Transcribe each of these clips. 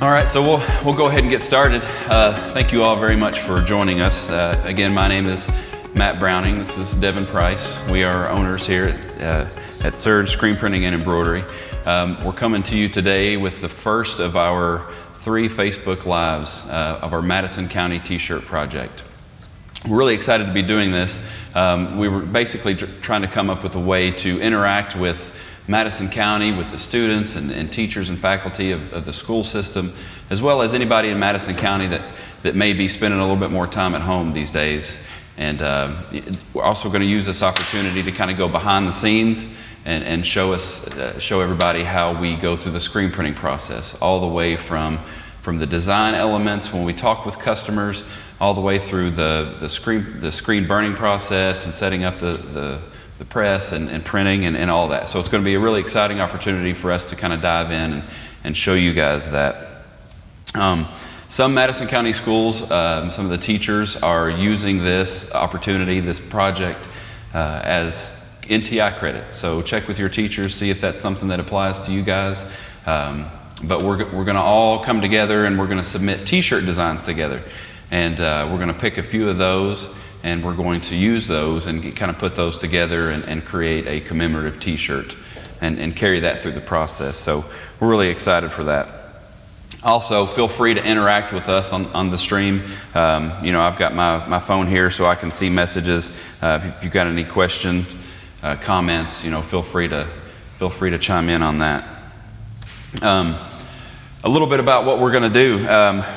All right, so we'll go ahead and get started. Thank you all very much for joining us. Again, my name is Matt Browning. This is Devin Price. We are owners here at Surge Screen Printing and Embroidery. We're coming to you today with the first of our 3 Facebook Lives of our Madison County T-shirt project. We're really excited to be doing this. We were basically trying to come up with a way to interact with Madison County, with the students and teachers and faculty of the school system, as well as anybody in Madison County that may be spending a little bit more time at home these days. And we're also going to use this opportunity to kind of go behind the scenes and show everybody how we go through the screen printing process, all the way from the design elements when we talk with customers, all the way through the screen burning process and setting up the press and printing and all that. So it's going to be a really exciting opportunity for us to kind of dive in and show you guys that. Some Madison County schools, some of the teachers are using this opportunity, this project, as NTI credit. So check with your teachers, see if that's something that applies to you guys. But we're going to all come together and we're going to submit T-shirt designs together. And we're going to pick a few of those, and we're going to use those and kind of put those together and create a commemorative T-shirt and carry that through the process. So we're really excited for that. Also, feel free to interact with us on the stream. I've got my phone here so I can see messages. If you've got any questions, comments, feel free to chime in on that. A little bit about what we're going to do.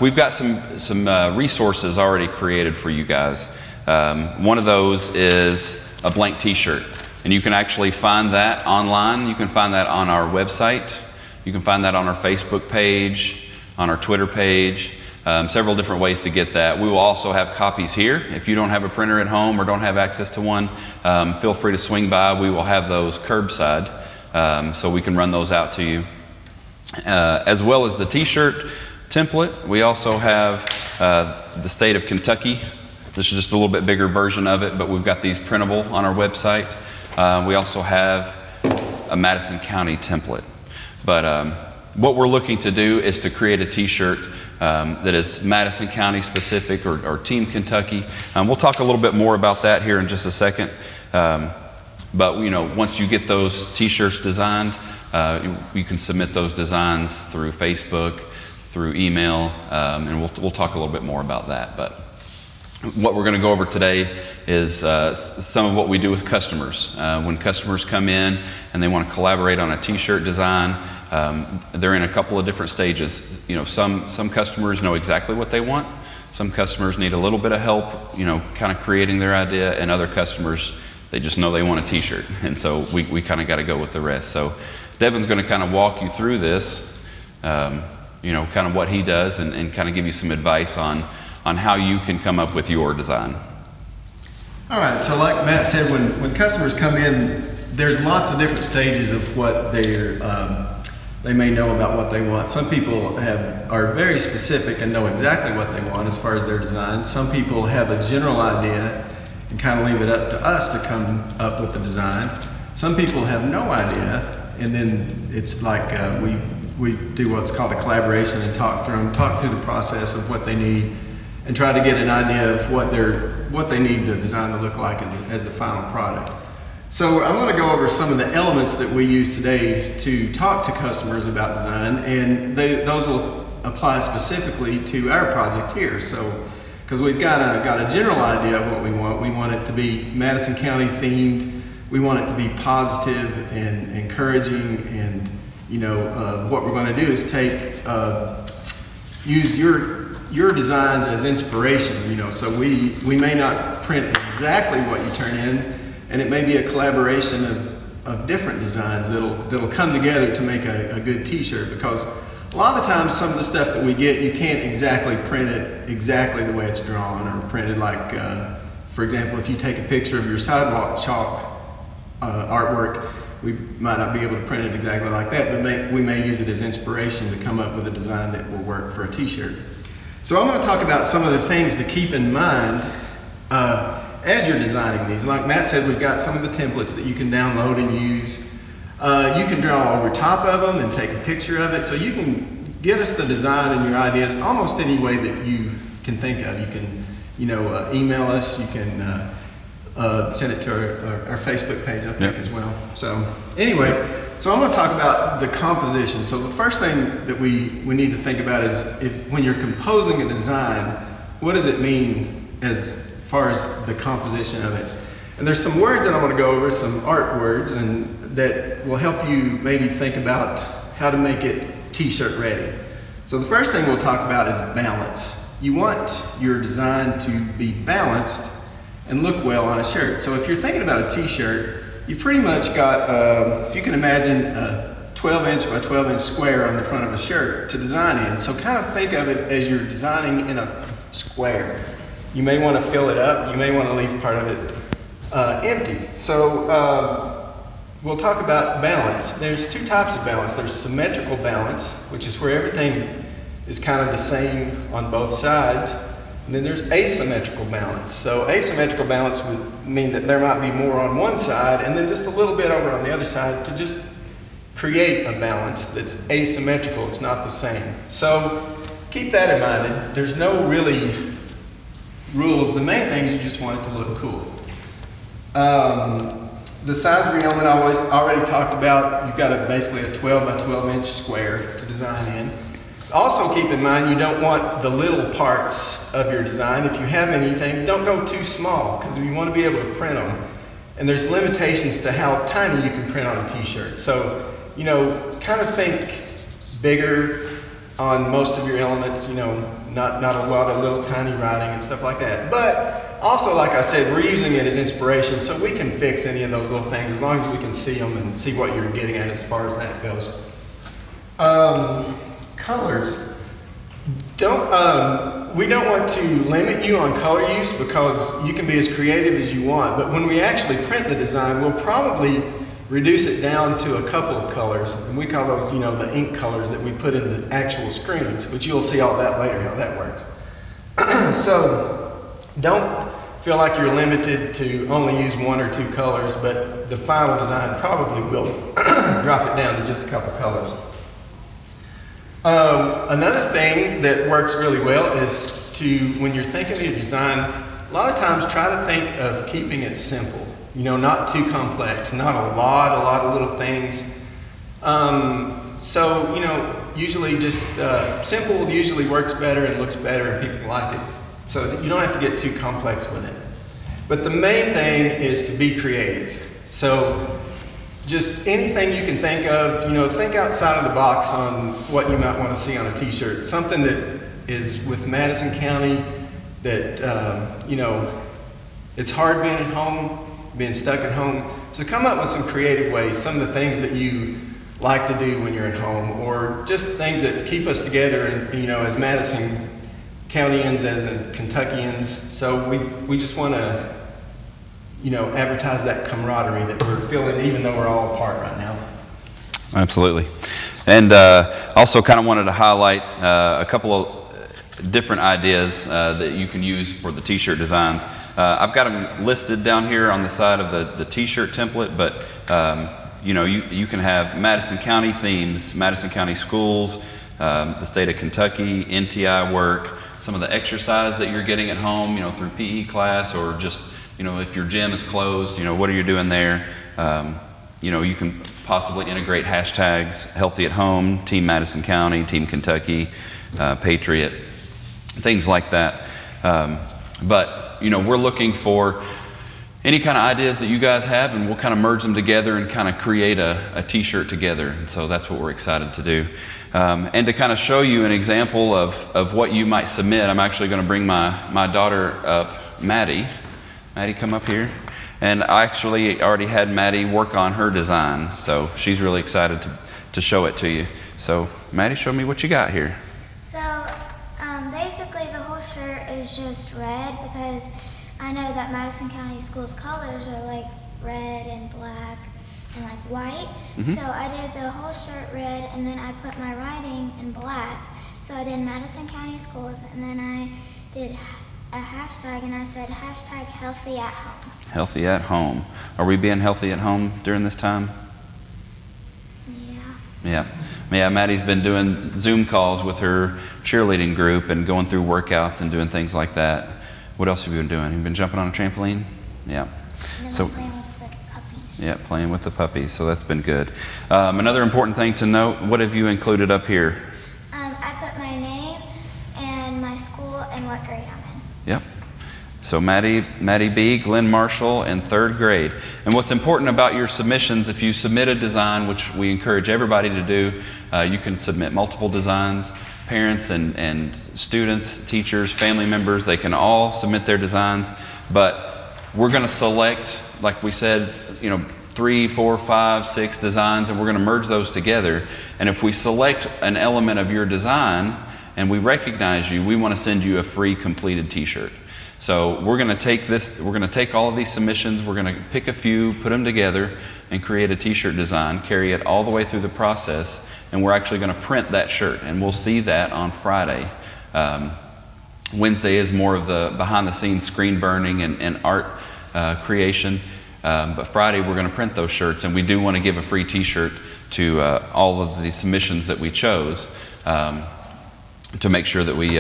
We've got some resources already created for you guys. One of those is a blank T-shirt, and you can actually find that online. You can find that on our website. You can find that on our Facebook page, on our Twitter page, several different ways to get that. We will also have copies here. If you don't have a printer at home or don't have access to one, feel free to swing by. We will have those curbside, so we can run those out to you. As well as the T-shirt template, we also have the state of Kentucky. This is just a little bit bigger version of it, but we've got these printable on our website. We also have a Madison County template. But what we're looking to do is to create a T-shirt that is Madison County specific or Team Kentucky. We'll talk a little bit more about that here in just a second. But once you get those T-shirts designed, you can submit those designs through Facebook, through email, and we'll talk a little bit more about that. But what we're going to go over today is some of what we do with customers. When customers come in and they want to collaborate on a T-shirt design, they're in a couple of different stages. Some customers know exactly what they want. Some customers need a little bit of help, kind of creating their idea, and other customers, they just know they want a T-shirt. And so we kind of got to go with the rest. So Devin's going to kind of walk you through this, kind of what he does and kind of give you some advice on how you can come up with your design. All right, so like Matt said, when customers come in, there's lots of different stages of what they may know about what they want. Some people are very specific and know exactly what they want as far as their design. Some people have a general idea and kind of leave it up to us to come up with the design. Some people have no idea, and then it's like we do what's called a collaboration and talk through the process of what they need and try to get an idea of what they need the design to look like as the final product. So I'm going to go over some of the elements that we use today to talk to customers about design, and those will apply specifically to our project here. So, because we've got a general idea of what we want. We want it to be Madison County themed. We want it to be positive and encouraging, and what we're going to do is use your designs as inspiration. So we may not print exactly what you turn in, and it may be a collaboration of different designs that'll come together to make a good T-shirt, because a lot of the times some of the stuff that we get, you can't exactly print it exactly the way it's drawn or printed. Like, for example, if you take a picture of your sidewalk chalk artwork, we might not be able to print it exactly like that, but we may use it as inspiration to come up with a design that will work for a T-shirt. So I'm going to talk about some of the things to keep in mind as you're designing these. Like Matt said, we've got some of the templates that you can download and use. You can draw over top of them and take a picture of it, so you can get us the design and your ideas almost any way that you can think of. You can, email us. You can send it to our Facebook page, I think, as well. So anyway, so I'm going to talk about the composition. So the first thing that we need to think about is when you're composing a design, what does it mean as far as the composition of it? And there's some words that I'm going to go over, some art words, and that will help you maybe think about how to make it t-shirt ready. So the first thing we'll talk about is balance. You want your design to be balanced and look well on a shirt. So if you're thinking about a t-shirt, you've pretty much got, if you can imagine, a 12-inch by 12-inch square on the front of a shirt to design in. So kind of think of it as you're designing in a square. You may want to fill it up. You may want to leave part of it empty. So we'll talk about balance. There's two types of balance. There's symmetrical balance, which is where everything is kind of the same on both sides. And then there's asymmetrical balance. So asymmetrical balance would mean that there might be more on one side and then just a little bit over on the other side to just create a balance that's asymmetrical. It's not the same. So keep that in mind. There's no really rules. The main thing is you just want it to look cool. The size of your element I already talked about. You've got basically a 12 by 12 inch square to design in. Also keep in mind you don't want the little parts of your design. If you have anything, don't go too small because you want to be able to print them. And there's limitations to how tiny you can print on a t-shirt. So, kind of think bigger on most of your elements, not a lot of little tiny writing and stuff like that. But also, like I said, we're using it as inspiration so we can fix any of those little things as long as we can see them and see what you're getting at as far as that goes. Colors. We don't want to limit you on color use because you can be as creative as you want, but when we actually print the design, we'll probably reduce it down to a couple of colors, and we call those, the ink colors that we put in the actual screens, which you'll see all that later, how that works. So don't feel like you're limited to only use one or two colors, but the final design probably will drop it down to just a couple colors. Another thing that works really well is when you're thinking of your design, a lot of times try to think of keeping it simple. Not too complex, not a lot of little things. Usually just simple usually works better and looks better and people like it. So you don't have to get too complex with it. But the main thing is to be creative. So just anything you can think of, think outside of the box on what you might want to see on a t-shirt. Something that is with Madison County that, it's hard being at home, being stuck at home. So come up with some creative ways, some of the things that you like to do when you're at home, or just things that keep us together and, as Madison Countyans, as in Kentuckians. So we just want to, advertise that camaraderie that we're feeling even though we're all apart right now. Absolutely. And also kind of wanted to highlight a couple of different ideas that you can use for the t-shirt designs. I've got them listed down here on the side of the t-shirt template, but you can have Madison County themes, Madison County schools, the state of Kentucky, NTI work, some of the exercise that you're getting at home, through PE class, or just if your gym is closed, what are you doing there? You can possibly integrate hashtags, healthy at home, Team Madison County, Team Kentucky, Patriot, things like that. But we're looking for any kind of ideas that you guys have, and we'll kind of merge them together and kind of create a t-shirt together. And so that's what we're excited to do. And to kind of show you an example of what you might submit, I'm actually going to bring my daughter up, Maddie. Maddie, come up here. And I actually already had Maddie work on her design, so she's really excited to show it to you. So, Maddie, show me what you got here. So, basically the whole shirt is just red because I know that Madison County Schools colors are like red and black and like white. Mm-hmm. So I did the whole shirt red, and then I put my writing in black. So I did Madison County Schools, and then I did a hashtag, and I said hashtag healthy at home. Healthy at home. Are we being healthy at home during this time? Yeah. Yeah. Yeah, Maddie's been doing Zoom calls with her cheerleading group and going through workouts and doing things like that. What else have you been doing? You've been jumping on a trampoline? Yeah. And So, I'm playing with the puppies. yeah, playing with the puppies, so that's been good. Another important thing to note, what have you included up here? I put my name and my school and what grade I'm in. Yep. So Maddie B, Glenn Marshall, in 3rd grade. And what's important about your submissions, if you submit a design, which we encourage everybody to do, you can submit multiple designs. Parents and students, teachers, family members, they can all submit their designs. But we're going to select, like we said, 3, 4, 5, 6 designs, and we're going to merge those together. And if we select an element of your design and we recognize you, we want to send you a free completed t-shirt. So we're going to take all of these submissions, we're going to pick a few, put them together, and create a t-shirt design, carry it all the way through the process, and we're actually going to print that shirt, and we'll see that on Friday. Wednesday is more of the behind-the-scenes screen burning and art creation, but Friday we're going to print those shirts, and we do want to give a free t-shirt to all of the submissions that we chose to make sure that we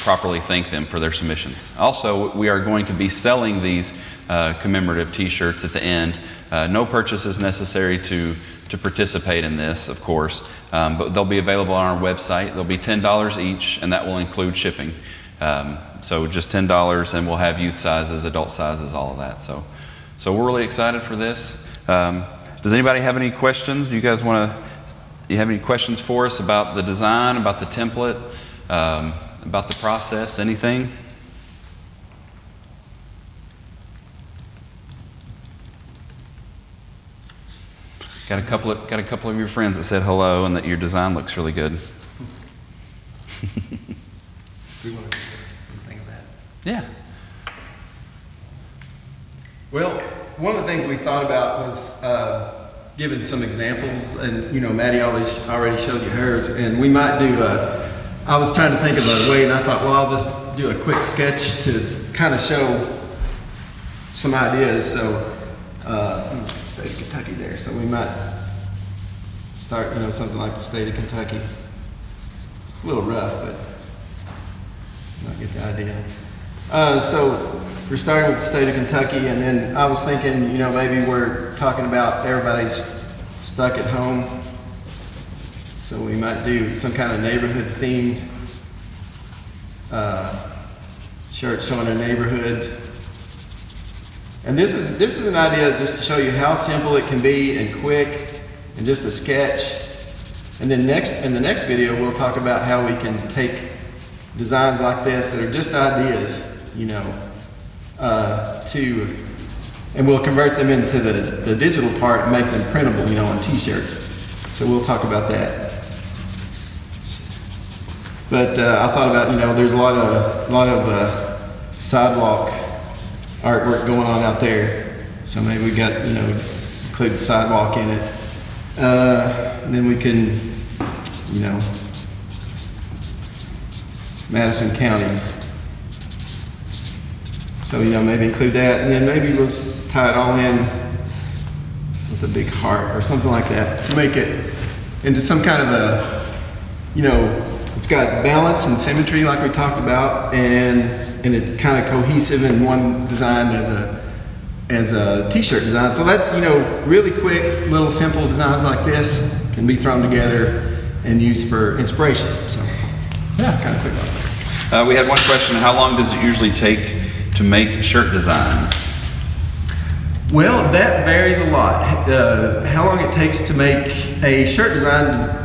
properly thank them for their submissions. Also, we are going to be selling these commemorative t-shirts at the end. No purchase is necessary to participate in this, of course, but they'll be available on our website. They'll be $10 each, and that will include shipping. So just $10, and we'll have youth sizes, adult sizes, all of that. So we're really excited for this. Does anybody have any questions? Do you guys you have any questions for us about the design, about the template? About the process, anything? Got a couple of your friends that said hello and that your design looks really good. Do you want to think of that? Yeah. Well, one of the things we thought about was giving some examples, and Maddie already showed you hers, and we might do. I was trying to think of a way, and I thought, well, I'll just do a quick sketch to kind of show some ideas. So, state of Kentucky there. So we might start, something like the state of Kentucky. A little rough, but I get the idea. So we're starting with the state of Kentucky, and then I was thinking, maybe we're talking about everybody's stuck at home. So we might do some kind of neighborhood themed shirt showing a neighborhood. And this is an idea just to show you how simple it can be and quick and just a sketch. And then in the next video we'll talk about how we can take designs like this that are just ideas, and we'll convert them into the digital part and make them printable, on t-shirts. So we'll talk about that. But I thought about, there's a lot of sidewalk artwork going on out there. So maybe we got, include the sidewalk in it. And then we can, Madison County. So, maybe include that. And then maybe we'll tie it all in with a big heart or something like that to make it into some kind of a, it's got balance and symmetry like we talked about, and it's kind of cohesive in one design as a t-shirt design. So that's, really quick, little simple designs like this can be thrown together and used for inspiration. So yeah, kind of quick like that. We had one question: how long does it usually take to make shirt designs? Well, that varies a lot. How long it takes to make a shirt design,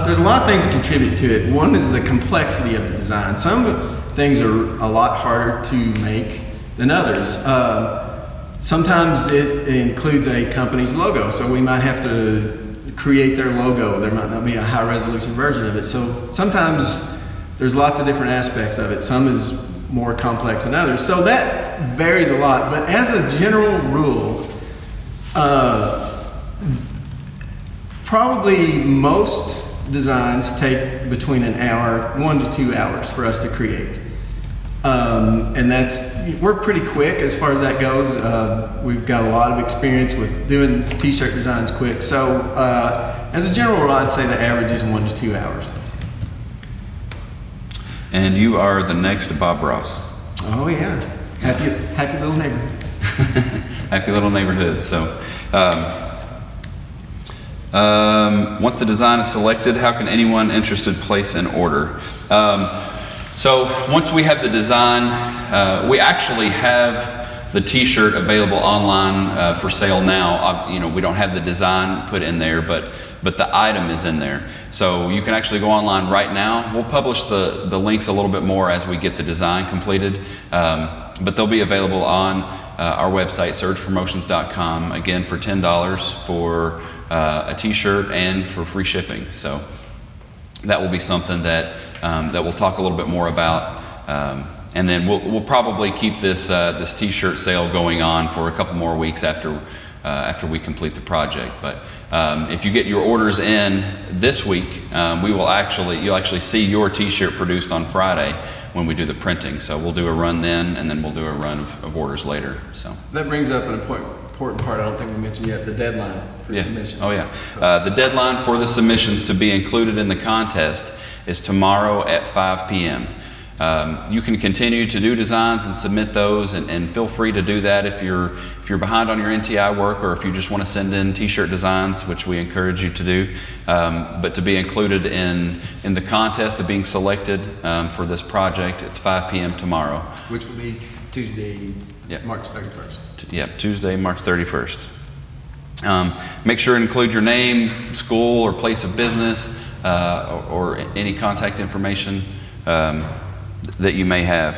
there's a lot of things that contribute to it. One is the complexity of the design. Some things are a lot harder to make than others. Sometimes it includes a company's logo, so we might have to create their logo. There might not be a high resolution version of it. So sometimes there's lots of different aspects of it. Some is more complex than others. So that varies a lot. But as a general rule, probably most designs take between an hour, 1 to 2 hours for us to create. And we're pretty quick as far as that goes. We've got a lot of experience with doing t-shirt designs quick. So as a general rule, I'd say the average is 1 to 2 hours. And you are the next Bob Ross. Oh yeah, happy little neighborhoods. Happy little neighborhoods. So once the design is selected, how can anyone interested place an order? So once we have the design, we actually have the t-shirt available online for sale now. We don't have the design put in there, but the item is in there. So you can actually go online right now. We'll publish the links a little bit more as we get the design completed, but they'll be available on our website, surgepromotions.com, again for $10 for a t-shirt and for free shipping. So that will be something that we'll talk a little bit more about, and then we'll probably keep this t-shirt sale going on for a couple more weeks after we complete the project. But if you get your orders in this week, you'll actually see your t-shirt produced on Friday when we do the printing. So we'll do a run then, and then we'll do a run of orders later. So that brings up an important part I don't think we mentioned yet, the deadline for submission. Oh yeah. The deadline for the submissions to be included in the contest is tomorrow at 5 p.m. You can continue to do designs and submit those, and feel free to do that if you're behind on your NTI work, or if you just want to send in t-shirt designs, which we encourage you to do. But to be included in the contest of being selected for this project, it's 5 p.m. tomorrow. Which will be Tuesday, March 31st. Tuesday, March 31st. Make sure to include your name, school, or place of business, or any contact information that you may have.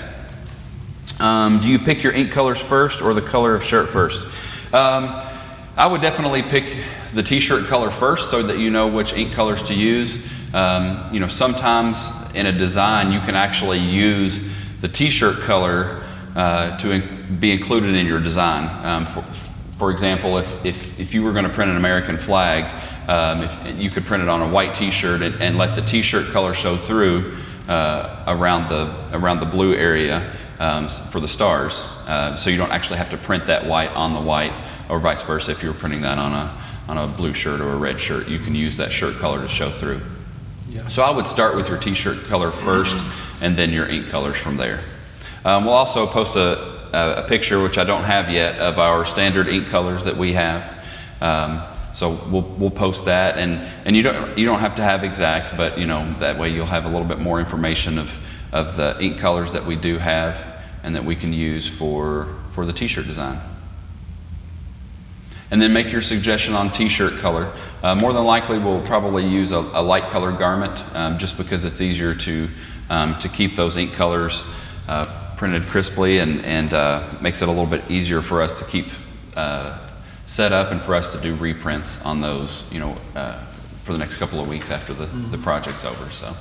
Do you pick your ink colors first or the color of shirt first? I would definitely pick the t-shirt color first so that you know which ink colors to use. Sometimes in a design you can actually use the t-shirt color to be included in your design. For example, if you were going to print an American flag, if you could print it on a white t-shirt and let the t-shirt color show through around the blue area for the stars, so you don't actually have to print that white on the white, or vice versa. If you were printing that on a blue shirt or a red shirt, you can use that shirt color to show through. Yeah. So I would start with your t-shirt color first, and then your ink colors from there. We'll also post a picture, which I don't have yet, of our standard ink colors that we have. So we'll post that, and you don't have to have exacts, but that way you'll have a little bit more information of the ink colors that we do have and that we can use for the t-shirt design. And then make your suggestion on t-shirt color. More than likely we'll probably use a light colored garment, just because it's easier to keep those ink colors printed crisply, and makes it a little bit easier for us to keep set up and for us to do reprints on those, for the next couple of weeks after the project's over. So,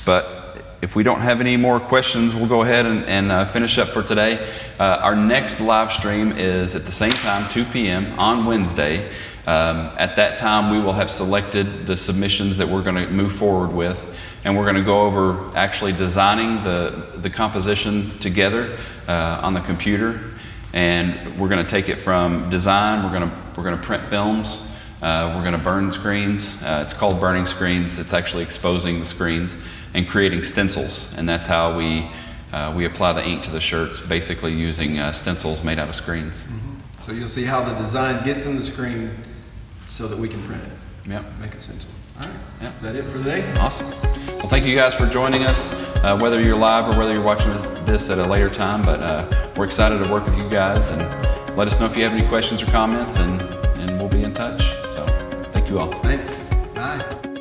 but if we don't have any more questions, we'll go ahead and finish up for today. Our next live stream is at the same time, 2 p.m. on Wednesday. At that time, we will have selected the submissions that we're going to move forward with, and we're going to go over actually designing the composition together on the computer. And we're going to take it from design. We're going to print films. We're going to burn screens. It's called burning screens. It's actually exposing the screens and creating stencils. And that's how we apply the ink to the shirts, basically using stencils made out of screens. Mm-hmm. So you'll see how the design gets in the screen so that we can print it. Yep. Make it stencil. All right. Yep. Is that it for today? Awesome. Well, thank you guys for joining us, whether you're live or whether you're watching this at a later time. But we're excited to work with you guys, and let us know if you have any questions or comments, and we'll be in touch. So thank you all. Thanks. Bye.